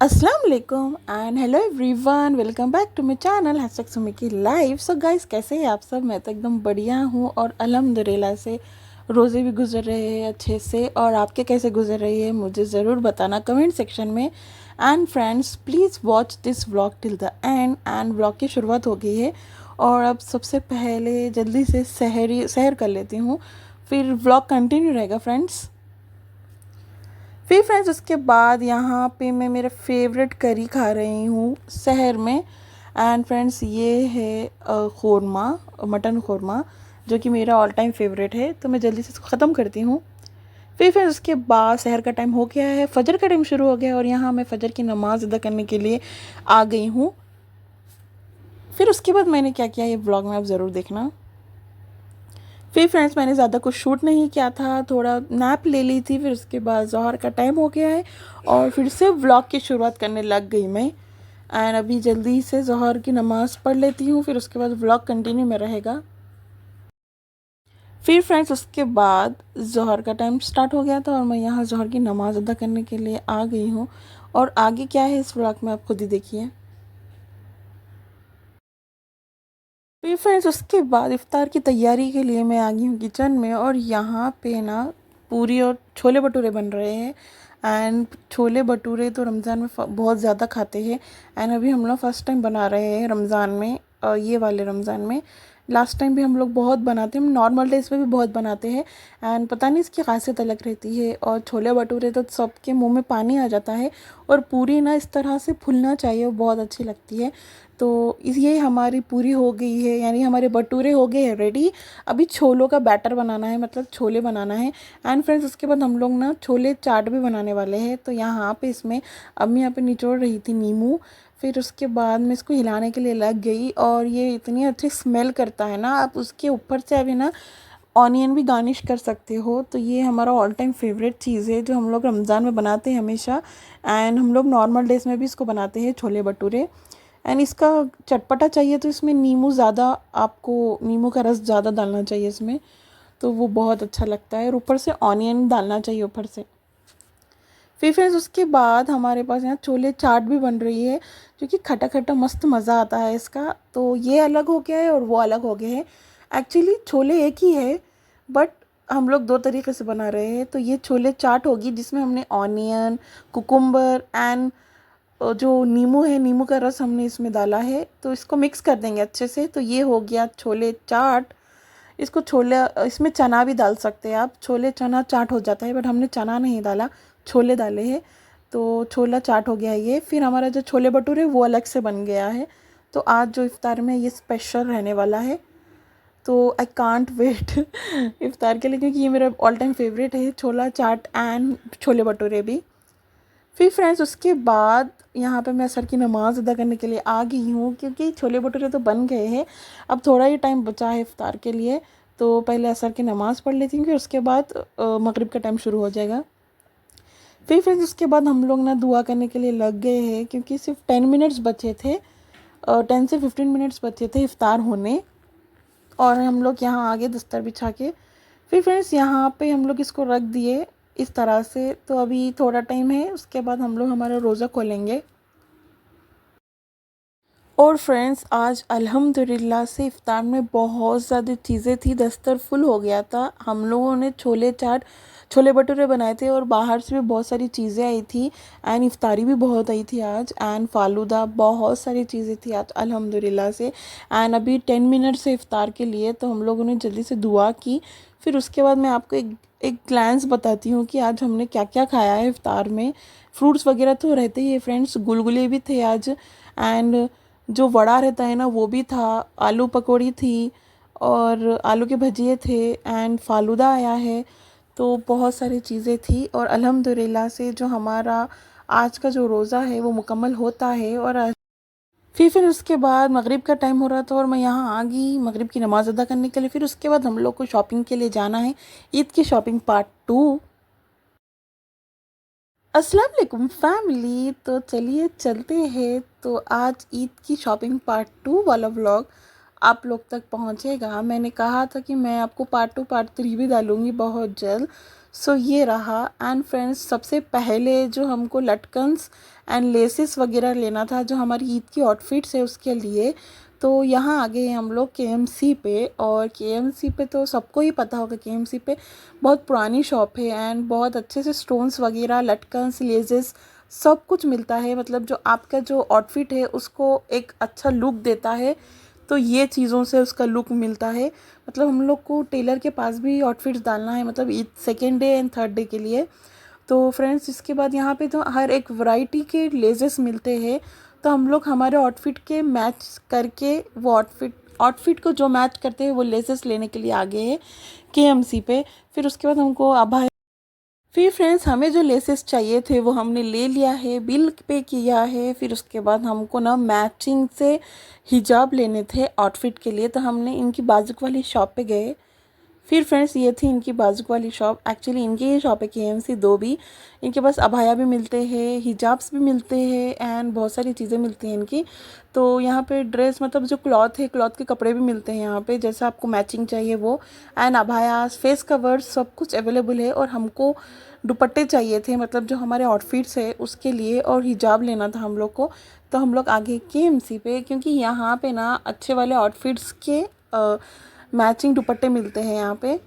अस्सलाम वालेकुम and hello everyone, welcome back to my channel hashtag Sumi की लाइफ। सो गाइस, कैसे हैं आप सब? मैं तो एकदम बढ़िया हूँ और अल्हम्दुलिल्लाह से रोज़े भी गुजर रहे हैं अच्छे से। और आपके कैसे गुजर रही है मुझे ज़रूर बताना कमेंट सेक्शन में। And friends, please watch this vlog till the end. And vlog की शुरुआत हो गई है और अब सबसे पहले जल्दी से सहर कर लेती हूँ, फिर व्लॉग कंटिन्यू रहेगा फ्रेंड्स। फिर फ्रेंड्स उसके बाद यहाँ पे मैं मेरा फेवरेट करी खा रही हूँ शहर में। एंड फ्रेंड्स ये है ख़ोरमा, मटन ख़ोरमा, जो कि मेरा ऑल टाइम फेवरेट है। तो मैं जल्दी से इसको ख़त्म करती हूँ। फिर फ्रेंड्स उसके बाद शहर का टाइम हो गया है, फ़जर का टाइम शुरू हो गया है और यहाँ मैं फ़जर की नमाज़ अदा करने के लिए आ गई हूँ। फिर उसके बाद मैंने क्या किया ये व्लॉग में आप ज़रूर देखना। फिर फ्रेंड्स मैंने ज़्यादा कुछ शूट नहीं किया था, थोड़ा नैप ले ली थी। फिर उसके बाद ज़ोहर का टाइम हो गया है और फिर से व्लॉग की शुरुआत करने लग गई मैं। एंड अभी जल्दी से ज़ोहर की नमाज़ पढ़ लेती हूँ, फिर उसके बाद व्लॉग कंटिन्यू में रहेगा। फिर फ्रेंड्स उसके बाद ज़ोहर का टाइम स्टार्ट हो गया था और मैं यहाँ ज़ोहर की नमाज़ अदा करने के लिए आ गई हूँ। और आगे क्या है इस व्लॉग में आप खुद ही देखिए। फिर फ्रेंड्स उसके बाद इफ्तार की तैयारी के लिए मैं आ गई हूँ किचन में और यहाँ पे ना पूरी और छोले भटूरे बन रहे हैं। एंड छोले भटूरे तो रमज़ान में बहुत ज़्यादा खाते हैं। एंड अभी हम लोग फ़र्स्ट टाइम बना रहे हैं रमज़ान में, ये वाले रमज़ान में। लास्ट टाइम भी हम लोग बहुत बनाते हैं, नॉर्मल डेज़ पे भी बहुत बनाते हैं। एंड पता नहीं इसकी खासियत अलग रहती है। और छोले भटूरे तो सबके मुंह में पानी आ जाता है और पूरी ना इस तरह से फूलना चाहिए, वो बहुत अच्छी लगती है। तो ये हमारी पूरी हो गई है, यानी हमारे भटूरे हो गए हैं रेडी। अभी छोलों का बैटर बनाना है, मतलब छोले बनाना है। एंड फ्रेंड्स उसके बाद हम लोग ना छोले चाट भी बनाने वाले हैं। तो यहाँ पे इसमें अम्मी यहाँ पे निचोड़ रही थी नींबू। फिर उसके बाद मैं इसको हिलाने के लिए लग गई और ये इतनी अच्छी स्मेल करता है ना, आप उसके ऊपर से अभी ना ऑनियन भी गार्निश कर सकते हो। तो ये हमारा ऑल टाइम फेवरेट चीज़ है जो हम लोग रमज़ान में बनाते हैं हमेशा। एंड हम लोग नॉर्मल डेज़ में भी इसको बनाते हैं छोले भटूरे। एंड इसका चटपटा चाहिए तो इसमें नींबू ज़्यादा, आपको नींबू का रस ज़्यादा डालना चाहिए इसमें, तो वो बहुत अच्छा लगता है। और ऊपर से ऑनियन डालना चाहिए ऊपर से। फिर फ्रेंड्स उसके बाद हमारे पास यहाँ छोले चाट भी बन रही है, क्योंकि खट्टा खट्टा मस्त मज़ा आता है इसका। तो ये अलग हो गया है और वो अलग हो गए हैं। एक्चुअली छोले एक ही है, बट हम लोग दो तरीके से बना रहे हैं। तो ये छोले चाट होगी जिसमें हमने ऑनियन, कुकुम्बर एंड जो नींबू है, नींबू का रस हमने इसमें डाला है। तो इसको मिक्स कर देंगे अच्छे से। तो ये हो गया छोले चाट। इसको छोले, इसमें चना भी डाल सकते हैं आप, छोले चना चाट हो जाता है, बट हमने चना नहीं डाला, छोले डाले हैं। तो छोला चाट हो गया ये। फिर हमारा जो छोले भटूरे वो अलग से बन गया है। तो आज जो इफ्तार में ये स्पेशल रहने वाला है। तो आई कांट वेट इफ्तार के लिए, क्योंकि ये मेरा ऑल टाइम फेवरेट है छोला चाट एंड छोले भटूरे भी। फिर फ्रेंड्स उसके बाद यहाँ पे मैं असर की नमाज़ अदा करने के लिए आ गई हूँ, क्योंकि छोले भटूरे तो बन गए हैं। अब थोड़ा ही टाइम बचा है इफ्तार के लिए। तो पहले असर की नमाज़ पढ़ लेती हूँ, फिर उसके बाद मगरिब का टाइम शुरू हो जाएगा। फिर फ्रेंड्स उसके बाद हम लोग ना दुआ करने के लिए लग गए हैं, क्योंकि सिर्फ 10 मिनट्स बचे थे, 10 से 15 मिनट्स बचे थे इफ्तार होने। और हम लोग यहाँ आगे दस्तर बिछा के, फिर फ्रेंड्स यहाँ पे हम लोग इसको रख दिए इस तरह से। तो अभी थोड़ा टाइम है, उसके बाद हम लोग हमारा रोज़ा खोलेंगे। और फ्रेंड्स आज अल्हम्दुलिल्लाह से इफ्तार में बहुत ज़्यादा चीज़ें थी, दस्तर फुल हो गया था। हम लोगों ने छोले चाट, छोले भटूरे बनाए थे और बाहर से भी बहुत सारी चीज़ें आई थी। एंड इफ्तारी भी बहुत आई थी आज, एंड फालूदा, बहुत सारी चीज़ें थी आज अल्हम्दुलिल्लाह से। एंड अभी 10 मिनट से इफ्तार के लिए, तो हम लोगों ने जल्दी से दुआ की। फिर उसके बाद मैं आपको एक एक ग्लैंस बताती हूँ कि आज हमने क्या क्या खाया है इफ्तार में। फ्रूट्स वगैरह तो रहते ही है फ्रेंड्स, गुलगुले भी थे आज। एंड जो वड़ा रहता है ना वो भी था, आलू पकौड़ी थी और आलू के भजिए थे एंड फालूदा आया है। तो बहुत सारी चीज़ें थी और अल्हम्दुलिल्लाह से जो हमारा आज का जो रोज़ा है वो मुकम्मल होता है। और फिर उसके बाद मगरिब का टाइम हो रहा था और मैं यहाँ आ गई मगरिब की नमाज़ अदा करने के लिए। फिर उसके बाद हम लोग को शॉपिंग के लिए जाना है, ईद की शॉपिंग पार्ट 2। अस्सलाम वालेकुम फैमिली, तो चलिए चलते हैं। तो आज ईद की शॉपिंग पार्ट 2 वाला व्लॉग आप लोग तक पहुंचेगा। मैंने कहा था कि मैं आपको पार्ट 2 पार्ट 3 भी डालूँगी बहुत जल्द। सो ये रहा। एंड फ्रेंड्स, सबसे पहले जो हमको लटकन्स एंड लेसेस वगैरह लेना था जो हमारी ईद की आउटफिट्स है उसके लिए, तो यहाँ आ गए हम लोग केएमसी पे। और केएमसी पे तो सबको ही पता होगा, केएमसी पे बहुत पुरानी शॉप है एंड बहुत अच्छे से स्टोन्स वगैरह, लटकन्स, लेसेस सब कुछ मिलता है। मतलब जो आपका जो आउटफिट है उसको एक अच्छा लुक देता है, तो ये चीज़ों से उसका लुक मिलता है। मतलब हम लोग को टेलर के पास भी आउटफिट्स डालना है, मतलब Eid second day and third day के लिए। तो फ्रेंड्स, इसके बाद यहाँ पे तो हर एक वैरायटी के लेसेस मिलते हैं, तो हम लोग हमारे आउटफिट के मैच करके वो आउटफिट को जो मैच करते हैं वो लेसेस लेने के लिए आ गए हैं केएमसी पे। फिर उसके बाद हमको अभाया, फिर फ्रेंड्स हमें जो लेसेस चाहिए थे वो हमने ले लिया है, बिल पे किया है। फिर उसके बाद हमको ना मैचिंग से हिजाब लेने थे आउटफिट के लिए, तो हमने इनकी बाजू वाली शॉप पे गए। फिर फ्रेंड्स ये थी इनकी बाजू वाली शॉप। एक्चुअली इनकी ये शॉप है केएमसी 2 भी। इनके पास अबाया भी मिलते हैं, हिजाब्स भी मिलते हैं एंड बहुत सारी चीज़ें मिलती हैं इनकी। तो यहाँ पे ड्रेस, मतलब जो क्लॉथ है, क्लॉथ के कपड़े भी मिलते हैं यहाँ पे, जैसा आपको मैचिंग चाहिए वो। एंड अबायास, फेस कवर्स सब कुछ अवेलेबल है। और हमको दुपट्टे चाहिए थे, मतलब जो हमारे आउटफिट्स है उसके लिए, और हिजाब लेना था हम लोग को। तो हम लोग आगे केएमसी पे, क्योंकि यहाँ पे ना अच्छे वाले आउटफिट्स के मैचिंग दुपट्टे मिलते हैं यहाँ पे,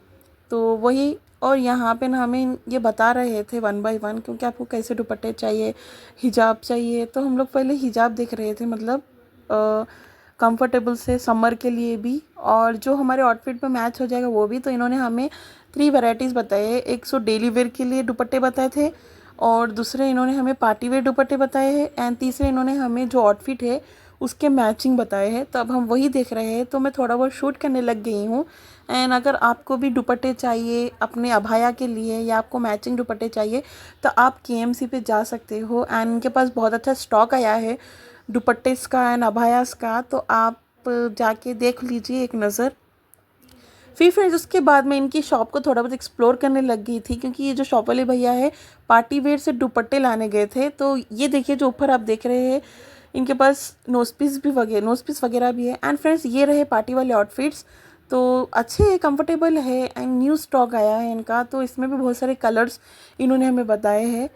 तो वही। और यहाँ पे ना हमें ये बता रहे थे वन बाय वन, क्योंकि आपको कैसे दुपट्टे चाहिए, हिजाब चाहिए। तो हम लोग पहले हिजाब देख रहे थे, मतलब कंफर्टेबल से समर के लिए भी, और जो हमारे आउटफिट पे मैच हो जाएगा वो भी। तो इन्होंने हमें 3 वैरायटीज़ बताए हैं। एक सो डेली वेयर के लिए दुपट्टे बताए थे, और दूसरे इन्होंने हमें पार्टी वेयर दुपट्टे बताए हैं, एंड तीसरे इन्होंने हमें जो आउटफिट है उसके मैचिंग बताए हैं। तो अब हम वही देख रहे हैं, तो मैं थोड़ा बहुत शूट करने लग गई हूँ। एंड अगर आपको भी दुपट्टे चाहिए अपने अभाया के लिए, या आपको मैचिंग दुपट्टे चाहिए, तो आप केएमसी पे जा सकते हो। एंड इनके पास बहुत अच्छा स्टॉक आया है दुपट्टेस का एंड अभायास का, तो आप जाके देख लीजिए एक नज़र। फिर फ्रेंड्स उसके बाद मैं इनकी शॉप को थोड़ा बहुत एक्सप्लोर करने लग गई थी, क्योंकि ये जो शॉप वाले भैया है पार्टी वेयर से दुपट्टे लाने गए थे। तो ये देखिए जो ऊपर आप देख रहे हैं, इनके पास नोज पीस वगैरह भी है। एंड फ्रेंड्स ये रहे पार्टी वाले आउटफिट्स, तो अच्छे हैं, कंफर्टेबल है एंड न्यू स्टॉक आया है इनका। तो इसमें भी बहुत सारे कलर्स इन्होंने हमें बताए हैं।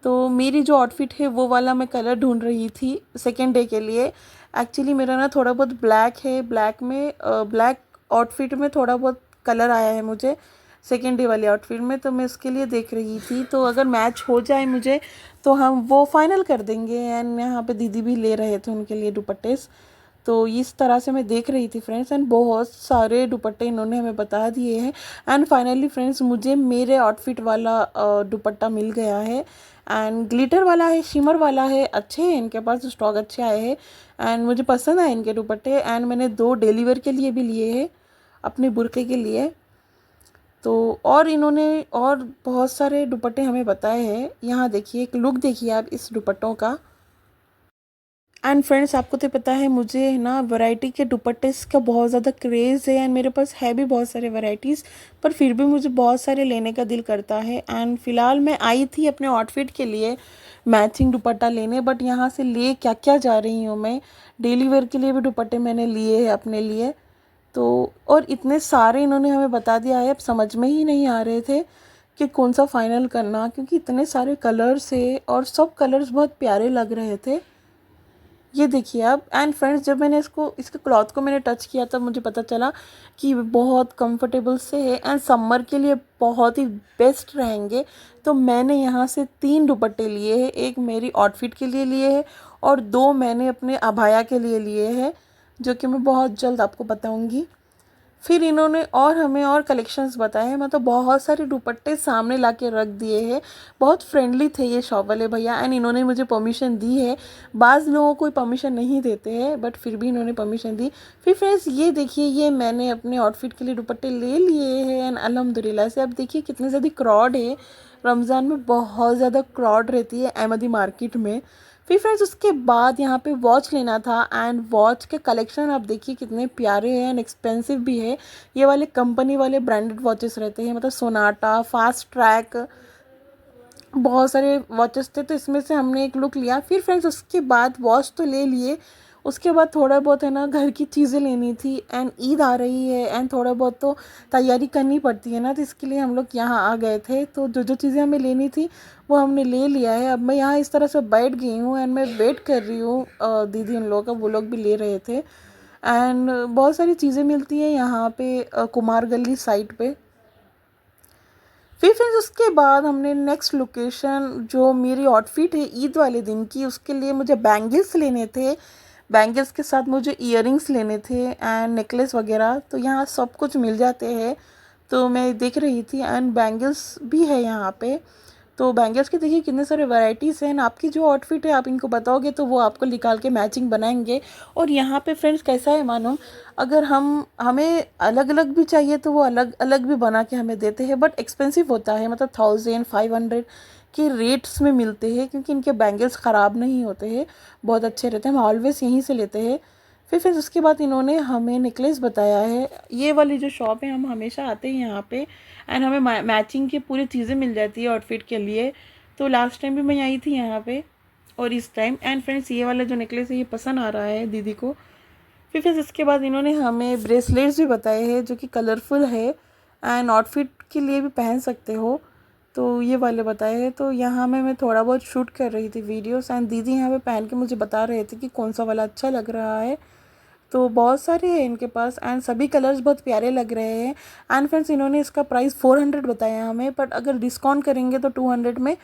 तो मेरी जो आउटफिट है वो वाला मैं कलर ढूंढ रही थी सेकेंड डे के लिए। एक्चुअली मेरा ना थोड़ा बहुत ब्लैक है, ब्लैक आउटफिट में थोड़ा बहुत कलर आया है मुझे सेकेंड डे वाले आउटफिट में, तो मैं उसके लिए देख रही थी। तो अगर मैच हो जाए मुझे तो हम वो फाइनल कर देंगे। एंड यहाँ पे दीदी भी ले रहे थे उनके लिए दुपट्टेस, तो इस तरह से मैं देख रही थी फ्रेंड्स। एंड बहुत सारे दुपट्टे इन्होंने हमें बता दिए हैं। एंड फाइनली फ्रेंड्स मुझे मेरे आउटफिट वाला दुपट्टा मिल गया है, एंड ग्लिटर वाला है, शिमर वाला है, अच्छे हैं इनके पास, स्टॉक अच्छे आए हैं एंड मुझे पसंद आए इनके दुपट्टे। एंड मैंने 2 डेली वेयर के लिए भी लिए हैं, अपने बुर्के के लिए। तो और इन्होंने और बहुत सारे दुपट्टे हमें बताए हैं। यहाँ देखिए, एक लुक देखिए आप इस दुपट्टों का। एंड फ्रेंड्स आपको तो पता है मुझे ना वैरायटी के दुपट्टे का बहुत ज़्यादा क्रेज़ है, एंड मेरे पास है भी बहुत सारे वैरायटीज़, पर फिर भी मुझे बहुत सारे लेने का दिल करता है। एंड फ़िलहाल मैं आई थी अपने आउटफिट के लिए मैचिंग दुपट्टा लेने, बट यहाँ से ले क्या क्या जा रही हूँ मैं। डेली वेयर के लिए भी दुपट्टे मैंने लिए हैं अपने लिए। तो और इतने सारे इन्होंने हमें बता दिया है, अब समझ में ही नहीं आ रहे थे कि कौन सा फ़ाइनल करना, क्योंकि इतने सारे कलर्स है और सब कलर्स बहुत प्यारे लग रहे थे। ये देखिए आप। एंड फ्रेंड्स जब मैंने इसके क्लॉथ को मैंने टच किया तब मुझे पता चला कि बहुत कंफर्टेबल से है एंड समर के लिए बहुत ही बेस्ट रहेंगे। तो मैंने यहाँ से 3 दुपट्टे लिए हैं, एक मेरी आउटफिट के लिए लिए है और 2 मैंने अपने अभाया के लिए लिए हैं, जो कि मैं बहुत जल्द आपको बताऊँगी। फिर इन्होंने और हमें और कलेक्शंस बताए हैं, मतलब बहुत सारे दुपट्टे सामने ला के रख दिए हैं। बहुत फ्रेंडली थे ये शॉप वाले भैया, एंड इन्होंने मुझे परमिशन दी है। बाज़ लोगों को परमिशन नहीं देते हैं, बट फिर भी इन्होंने परमिशन दी। फिर फ्रेंड्स ये देखिए, ये मैंने अपने आउटफिट के लिए दुपट्टे ले लिए हैं एंड अल्हम्दुलिल्लाह से। अब देखिए कितनी ज़्यादा क्राउड है, रमज़ान में बहुत ज़्यादा क्राउड रहती है अहमदी मार्केट में। फिर फ्रेंड्स उसके बाद यहाँ पे वॉच लेना था, एंड वॉच के कलेक्शन आप देखिए कितने प्यारे हैं एंड एक्सपेंसिव भी है। ये वाले कंपनी वाले ब्रांडेड वॉचेस रहते हैं, मतलब सोनाटा, फास्ट ट्रैक, बहुत सारे वॉचेस थे, तो इसमें से हमने एक लुक लिया। फिर फ्रेंड्स उसके बाद वॉच तो ले लिए, उसके बाद थोड़ा बहुत है ना घर की चीज़ें लेनी थी, एंड ईद आ रही है एंड थोड़ा बहुत तो तैयारी करनी पड़ती है ना, तो इसके लिए हम लोग यहाँ आ गए थे। तो जो जो चीज़ें हमें लेनी थी वो हमने ले लिया है। अब मैं यहाँ इस तरह से बैठ गई हूँ एंड मैं वेट कर रही हूँ दीदी उन लोगों का, वो लोग भी ले रहे थे। एंड बहुत सारी चीज़ें मिलती हैं यहाँ पे कुमार गली साइड पे। फिर उसके बाद हमने नेक्स्ट लोकेशन, जो मेरी आउटफिट है ईद वाले दिन की, उसके लिए मुझे बैंगल्स लेने थे। बैंगल्स के साथ मुझे इयररिंग्स लेने थे एंड नेकलेस वगैरह, तो यहाँ सब कुछ मिल जाते हैं। तो मैं देख रही थी एंड बैंगल्स भी है यहाँ पे। तो बैंगल्स के देखिए कितने सारे वैराइटीज़ हैं। आपकी जो आउटफिट है आप इनको बताओगे तो वो आपको निकाल के मैचिंग बनाएंगे। और यहाँ पे फ्रेंड्स कैसा है मालूम, अगर हमें अलग अलग भी चाहिए तो वो अलग अलग भी बना के हमें देते हैं, बट एक्सपेंसिव होता है, मतलब 1500 के रेट्स में मिलते हैं, क्योंकि इनके बैंगल्स ख़राब नहीं होते हैं, बहुत अच्छे रहते हैं। हम ऑलवेज़ यहीं से लेते हैं। फिर उसके बाद इन्होंने हमें नेकलेस बताया है। ये वाली जो शॉप है हम हमेशा आते हैं यहाँ पे, एंड हमें मैचिंग की पूरी चीज़ें मिल जाती है आउटफिट के लिए। तो लास्ट टाइम भी मैं आई थी यहाँ पे और इस टाइम। एंड फ्रेंड्स ये वाला जो नेकलेस है ये पसंद आ रहा है दीदी को। फिर इसके बाद इन्होंने हमें ब्रेसलेट्स भी बताए हैं जो कि कलरफुल है एंड आउटफिट के लिए भी पहन सकते हो, तो ये वाले बताए हैं। तो यहाँ मैं थोड़ा बहुत शूट कर रही थी वीडियोस, एंड दीदी यहाँ पे पहन के मुझे बता रहे थे कि कौन सा वाला अच्छा लग रहा है। तो बहुत सारे हैं इनके पास एंड सभी कलर्स बहुत प्यारे लग रहे हैं। एंड फ्रेंड्स इन्होंने इसका प्राइस 400 बताया हमें, बट अगर डिस्काउंट करेंगे तो 200 में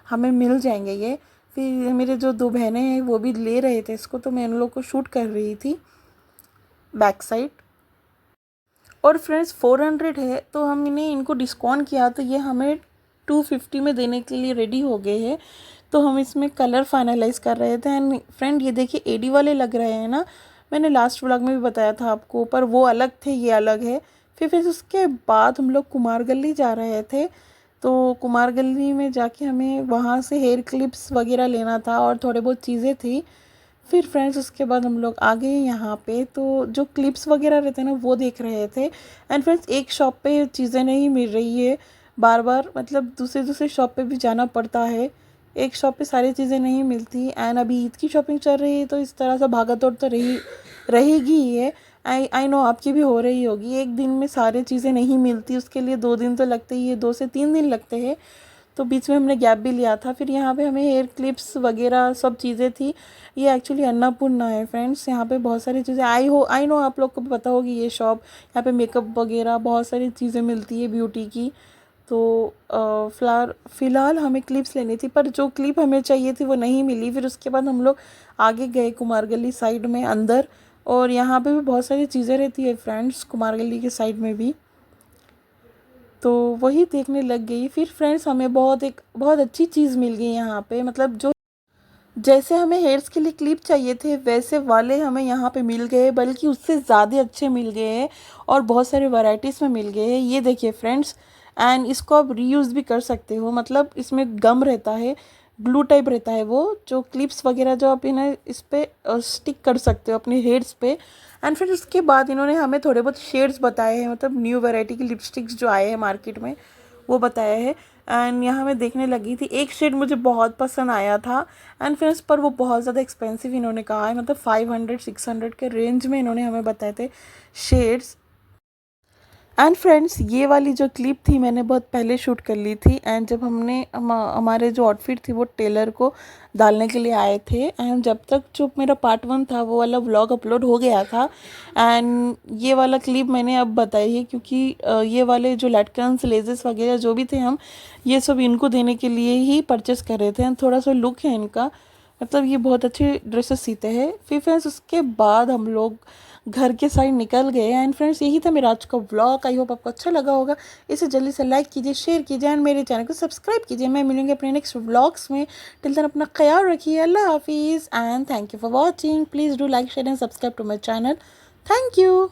हमें मिल जाएंगे ये। फिर मेरे जो दो बहनें हैं वो भी ले रहे थे इसको, तो मैं उन लोग को शूट कर रही थी बैक साइड। और फ्रेंड्स 400 है तो हमने इनको डिस्काउंट किया तो ये हमें 250 में देने के लिए रेडी हो गए हैं। तो हम इसमें कलर फाइनलाइज कर रहे थे। एंड फ्रेंड ये देखिए एडी वाले लग रहे हैं ना, मैंने लास्ट व्लॉग में भी बताया था आपको, पर वो अलग थे ये अलग है। फिर उसके बाद हम लोग कुमार गली जा रहे थे। तो कुमार गली में जाके हमें वहाँ से हेयर क्लिप्स वगैरह लेना था और थोड़े बहुत चीज़ें थी। फिर फ्रेंड्स उसके बाद हम लोग आ गए यहाँ पे, तो जो क्लिप्स वगैरह रहते हैं ना वो देख रहे थे। एंड फ्रेंड्स एक शॉप पे चीज़ें नहीं मिल रही है, बार बार मतलब दूसरे दूसरे शॉप पे भी जाना पड़ता है, एक शॉप पे सारी चीज़ें नहीं मिलती। एंड अभी ईद की शॉपिंग चल रही है तो इस तरह से भागा दौड़ तो रहेगी ही है। आई नो आपकी भी हो रही होगी, एक दिन में सारी चीज़ें नहीं मिलती, उसके लिए 2 दिन तो लगते ही है, 2 से 3 दिन लगते हैं। तो बीच में हमने गैप भी लिया था। फिर यहाँ पे हमें हेयर क्लिप्स वगैरह सब चीज़ें थी। ये एक्चुअली अन्नपूर्णा है फ्रेंड्स, यहाँ पे बहुत सारी चीज़ें आई नो आप लोग को भी पता होगी ये शॉप। यहाँ पे मेकअप वगैरह बहुत सारी चीज़ें मिलती है ब्यूटी की। तो फ़िलहाल हमें क्लिप्स लेनी थी, पर जो क्लिप हमें चाहिए थी वो नहीं मिली। फिर उसके बाद हम लोग आगे गए कुमार गली साइड में अंदर, और यहाँ पे भी बहुत सारी चीज़ें रहती है फ्रेंड्स कुमार गली के साइड में भी, तो वही देखने लग गई। फिर फ्रेंड्स हमें बहुत अच्छी चीज़ मिल गई यहाँ पे, मतलब जो जैसे हमें हेयर्स के लिए क्लिप चाहिए थे वैसे वाले हमें यहाँ पे मिल गए, बल्कि उससे ज़्यादा अच्छे मिल गए हैं और बहुत सारे वैराइटीज़ में मिल गए हैं। ये देखिए फ्रेंड्स, एंड इसको आप रीयूज़ भी कर सकते हो, मतलब इसमें गम रहता है, ग्लू टाइप रहता है वो, जो क्लिप्स वगैरह जो आप इन्हें इस पर स्टिक कर सकते हो अपने हेयर्स पे। एंड फिर उसके बाद इन्होंने हमें थोड़े बहुत शेड्स बताए हैं, मतलब न्यू वैरायटी की लिपस्टिक्स जो आए हैं मार्केट में वो बताया है। एंड यहाँ मैं देखने लगी थी, एक शेड मुझे बहुत पसंद आया था। एंड फिर पर वो बहुत ज़्यादा एक्सपेंसिव इन्होंने कहा है, मतलब 500-600 के रेंज में इन्होंने हमें बताए थे शेड्स। एंड फ्रेंड्स ये वाली जो क्लिप थी मैंने बहुत पहले शूट कर ली थी। एंड जब हमारे जो आउटफिट थी वो टेलर को डालने के लिए आए थे, एंड जब तक जो मेरा पार्ट 1 था वो वाला व्लॉग अपलोड हो गया था। एंड ये वाला क्लिप मैंने अब बताई है क्योंकि ये वाले जो लटकन्स लेजेस वगैरह जो भी थे हम ये सब इनको देने के लिए ही परचेस कर रहे थे। एंड थोड़ा सा लुक है इनका, मतलब ये बहुत अच्छे ड्रेसेस सीते हैं। फिर फ्रेंड्स उसके बाद हम लोग घर के साइड निकल गए। एंड फ्रेंड्स यही था मेरा आज का व्लॉग, आई होप आपको अच्छा लगा होगा। इसे जल्दी से लाइक कीजिए, शेयर कीजिए एंड मेरे चैनल को सब्सक्राइब कीजिए। मैं मिलूंगी अपने नेक्स्ट व्लॉग्स में। टिल देन अपना ख्याल रखिए। अल्लाह हाफिज़ and thank you for watching. Please do like share and subscribe to my channel. Thank you.